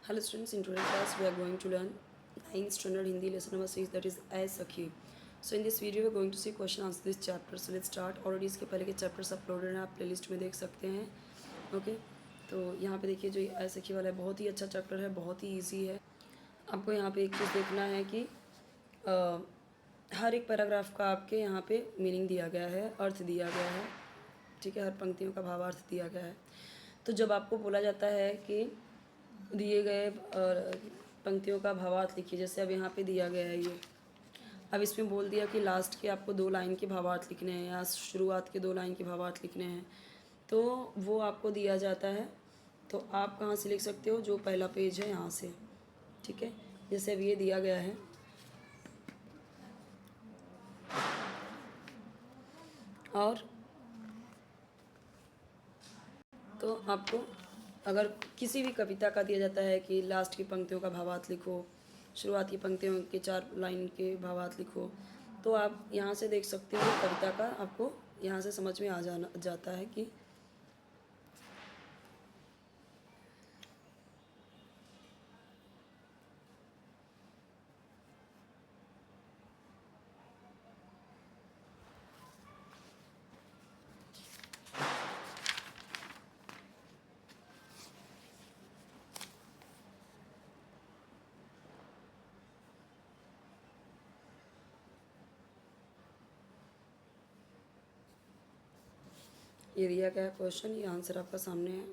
Hello students, in today's class we are going to learn 9th standard Hindi lesson number 6, that is as Sakhi. So in this video we are going to see question answer this chapter. So let's start. Already इसके पहले के chapters uploaded हैं, आप playlist में देख सकते हैं. Okay तो यहाँ पे देखिए जो as सखी वाला है बहुत ही अच्छा चैप्टर है, बहुत ही ईजी है. आपको यहाँ पे एक चीज़ देखना है कि हर एक पैराग्राफ का आपके यहाँ पे मीनिंग दिया गया है, अर्थ दिया गया है. ठीक है, हर पंक्तियों का भावार्थ दिया गया है. तो जब आपको बोला जाता है कि दिए गए पंक्तियों का भावार्थ लिखिए, जैसे अब यहाँ पे दिया गया है ये, अब इसमें बोल दिया कि लास्ट के आपको 2 लाइन के भावार्थ लिखने हैं या शुरुआत के 2 लाइन के भावार्थ लिखने हैं, तो वो आपको दिया जाता है. तो आप कहाँ से लिख सकते हो, जो पहला पेज है यहाँ से. ठीक है, जैसे अब ये दिया गया है और तो आपको अगर किसी भी कविता का दिया जाता है कि लास्ट की पंक्तियों का भावार्थ लिखो, शुरुआत की पंक्तियों के 4 लाइन के भावार्थ लिखो, तो आप यहाँ से देख सकते हो कविता का आपको यहाँ से समझ में आ जाता है कि ये दिया गया क्वेश्चन, ये आंसर आपका सामने है.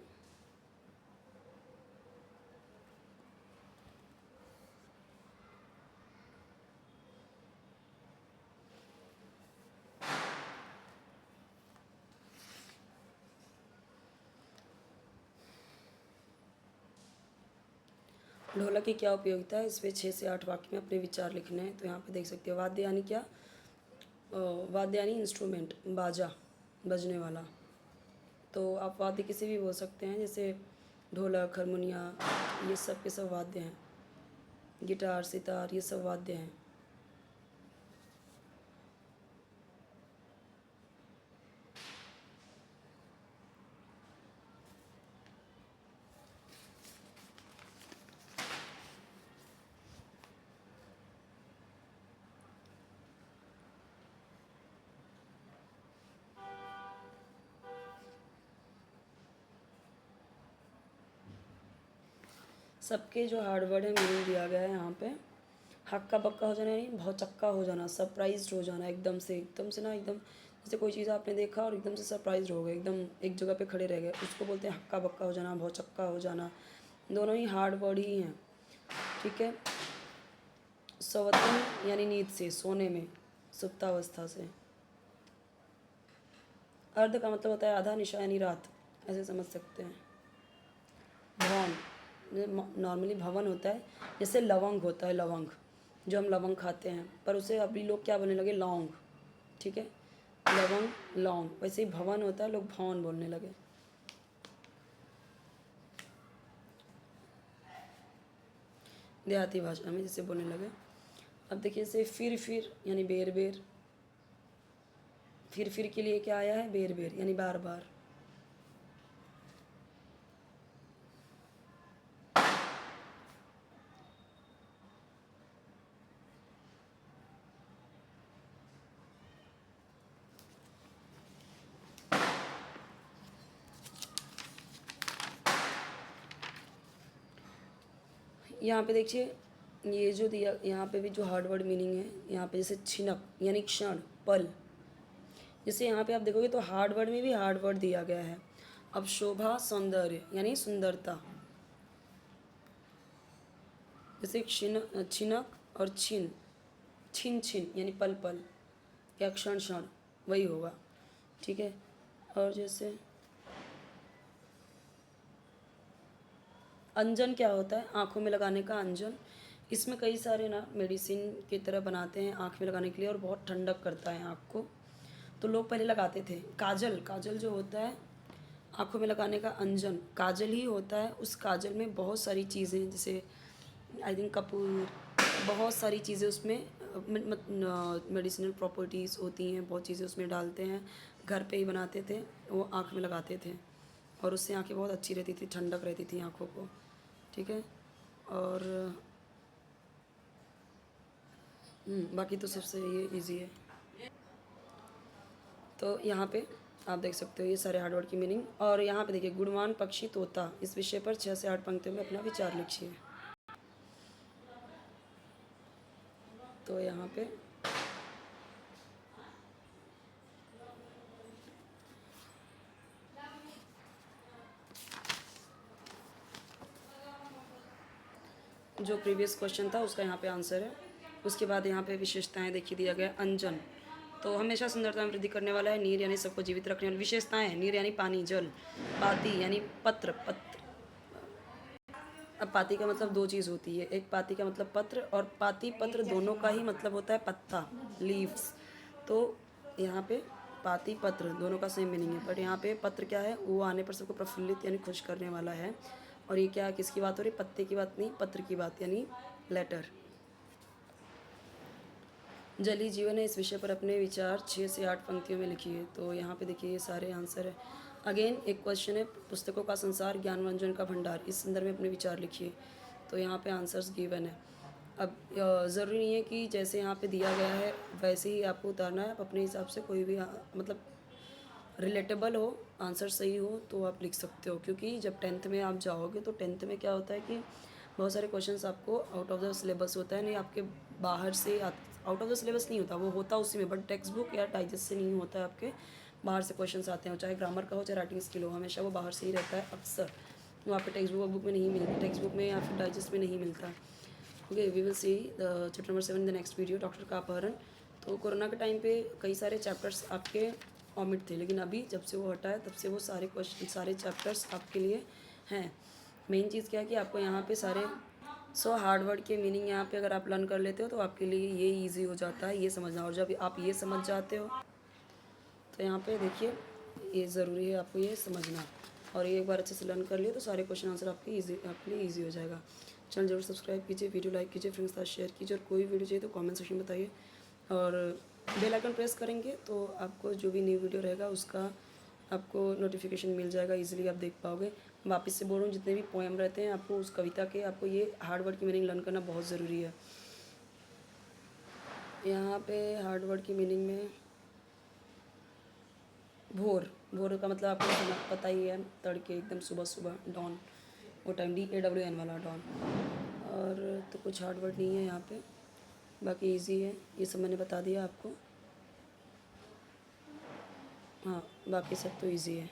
ढोलक की क्या उपयोगिता है, इसमें 6 से 8 वाक्य में अपने विचार लिखने हैं. तो यहाँ पे देख सकते हो वाद्य यानी क्या, वाद्य यानी इंस्ट्रूमेंट, बाजा, बजने वाला. तो आप वाद्य किसी भी बोल सकते हैं, जैसे ढोलक, हारमोनिया, ये सब के सब वाद्य हैं. गिटार, सितार, ये सब वाद्य हैं. सबके जो हार्ड वर्ड है मीनिंग दिया गया है यहाँ पे. हक्का बक्का हो जाना यानी बहुत चक्का हो जाना, सरप्राइज्ड हो जाना, एकदम से ना, एकदम जैसे कोई चीज़ आपने देखा और एकदम से सरप्राइज हो गए, एकदम एक जगह पे खड़े रह गए, उसको बोलते हैं हक्का बक्का हो जाना, बहुत चक्का हो जाना. दोनों ही हार्ड वर्ड ही हैं. ठीक है. सवतन यानी नींद से, सोने में, सुप्तावस्था से. अर्ध का मतलब होता है आधा, निशा यानी रात, ऐसे समझ सकते हैं. भवन नॉर्मली भवन होता है, जैसे लवंग होता है, लवंग जो हम लवंग खाते हैं, पर उसे अभी लोग क्या बोलने लगे, लौंग. ठीक है, लवंग लौंग, वैसे ही भवन होता है, लोग भवन बोलने लगे. देहाती भाषा में जैसे बोलने लगे. अब देखिए जैसे फिर यानी बेर बेर, फिर के लिए क्या आया है, बेर बेर यानी बार बार. यहाँ पे देखिए ये जो दिया, यहाँ पे भी जो हार्ड वर्ड मीनिंग है, यहाँ पे जैसे छिनक यानी क्षण, पल. जैसे यहाँ पे आप देखोगे तो हार्ड वर्ड में भी हार्ड वर्ड दिया गया है. अब शोभा, सौंदर्य यानी सुंदरता. जैसे छिनक और छिन, छिन यानी पल पल या क्षण क्षण, वही होगा. ठीक है. और जैसे अंजन क्या होता है, आँखों में लगाने का अंजन. इसमें कई सारे ना मेडिसिन की तरह बनाते हैं आँख में लगाने के लिए, और बहुत ठंडक करता है आँख को, तो लोग पहले लगाते थे. काजल, काजल जो होता है आँखों में लगाने का अंजन, काजल ही होता है. उस काजल में बहुत सारी चीज़ें, जैसे आई थिंक कपूर, बहुत सारी चीज़ें उसमें मेडिसिनल प्रॉपर्टीज़ होती हैं, बहुत चीज़ें उसमें डालते हैं. घर पे ही बनाते थे, वो आँख में लगाते थे, और उससे आँखें बहुत अच्छी रहती थी, ठंडक रहती थी आँखों को. ठीक है. और बाकी तो सबसे ये इजी है। तो यहाँ पे आप देख सकते हो ये सारे हार्ड वर्ड की मीनिंग। और यहाँ पे देखिए, गुणवान पक्षी तोता, इस विषय पर 6 से 8 पंक्तियों में अपना विचार लिखिए। तो यहाँ पे जो प्रीवियस क्वेश्चन था उसका यहाँ पे आंसर है। उसके बाद यहाँ पे विशेषताएं देखिए दिया गया। अंजन तो हमेशा सुंदरता में वृद्धि करने वाला है। नीर यानी सबको जीवित रखने वाली। विशेषताएं, नीर यानी पानी, जल। पाती यानी पत्र। अब पाती का मतलब दो चीज़ होती है, एक पाती का मतलब पत्र, और पाती पत्र दोनों का ही मतलब होता है पत्ता, लीव्स। तो यहाँ पे पाती पत्र दोनों का सेम मीनिंग है, बट यहाँ पे पत्र क्या है, वो आने पर सबको प्रफुल्लित यानी खुश करने वाला है। और ये क्या, किसकी बात हो रही है, पत्ते की बात नहीं, पत्र की बात, यानी लेटर। जल ही जीवन है, इस विषय पर अपने विचार 6 से 8 पंक्तियों में लिखिए। तो यहाँ पे देखिए ये सारे आंसर है। अगेन एक क्वेश्चन है, पुस्तकों का संसार ज्ञानवंजन का भंडार, इस संदर्भ में अपने विचार लिखिए। तो यहाँ पे आंसर्स गिवन है। अब ज़रूरी नहीं है कि जैसे यहाँ पे दिया गया है वैसे ही आपको उतारना है। आप अपने हिसाब से कोई भी मतलब रिलेटेबल हो, आंसर सही हो तो आप लिख सकते हो। क्योंकि जब 10th में आप जाओगे तो 10th में क्या होता है कि बहुत सारे क्वेश्चंस आपको आउट ऑफ द सिलेबस होता है, नहीं आपके बाहर से आउट ऑफ द सिलेबस नहीं होता, वो होता उसी में, बट टेक्स्ट बुक या डाइजेस्ट से नहीं होता है, आपके बाहर से क्वेश्चंस आते हैं। चाहे ग्रामर का हो चाहे राइटिंग स्किल हो, हमेशा वो बाहर से ही रहता है अक्सर। वो आपके टेक्स्ट बुक में नहीं मिलता, टेक्स्ट बुक में या फिर डाइजेस्ट में नहीं मिलता। Okay, we will see chapter number 7 in the next video, doctor का अपहरण। तो कोरोना के टाइम पे कई सारे चैप्टर्स आपके ऑमिट थे, लेकिन अभी जब से वो हटा है तब से वो सारे क्वेश्चन, सारे चैप्टर्स आपके लिए हैं। मेन चीज़ क्या है कि आपको यहाँ पे सारे हार्ड वर्ड के मीनिंग यहाँ पे अगर आप लर्न कर लेते हो तो आपके लिए ये ईजी हो जाता है ये समझना। और जब आप ये समझ जाते हो तो यहाँ पे देखिए ये ज़रूरी है आपको ये समझना, और ये एक बार अच्छे से लर्न कर लिए तो सारे क्वेश्चन आंसर आपके लिए ईजी हो जाएगा। चैनल जरूर सब्सक्राइब कीजिए, वीडियो लाइक कीजिए, फ्रेंड्स के साथ शेयर कीजिए, और कोई वीडियो चाहिए तो कमेंट सेक्शन में बताइए। और बेल आइकन प्रेस करेंगे तो आपको जो भी न्यू वीडियो रहेगा उसका आपको नोटिफिकेशन मिल जाएगा, इजीली आप देख पाओगे। वापस से बोल रहा हूँ, जितने भी पोएम रहते हैं आपको उस कविता के, आपको ये हार्ड वर्ड की मीनिंग लर्न करना बहुत ज़रूरी है। यहाँ पे हार्ड वर्ड की मीनिंग में भोर, भोर का मतलब आपको पता ही है, तड़के एकदम सुबह सुबह, डॉन, वो टाइम, DAWN वाला डॉन। और तो कुछ हार्ड वर्ड नहीं है यहाँ पे, बाकी इजी है, ये सब मैंने बता दिया आपको। हाँ, बाकी सब तो इजी है।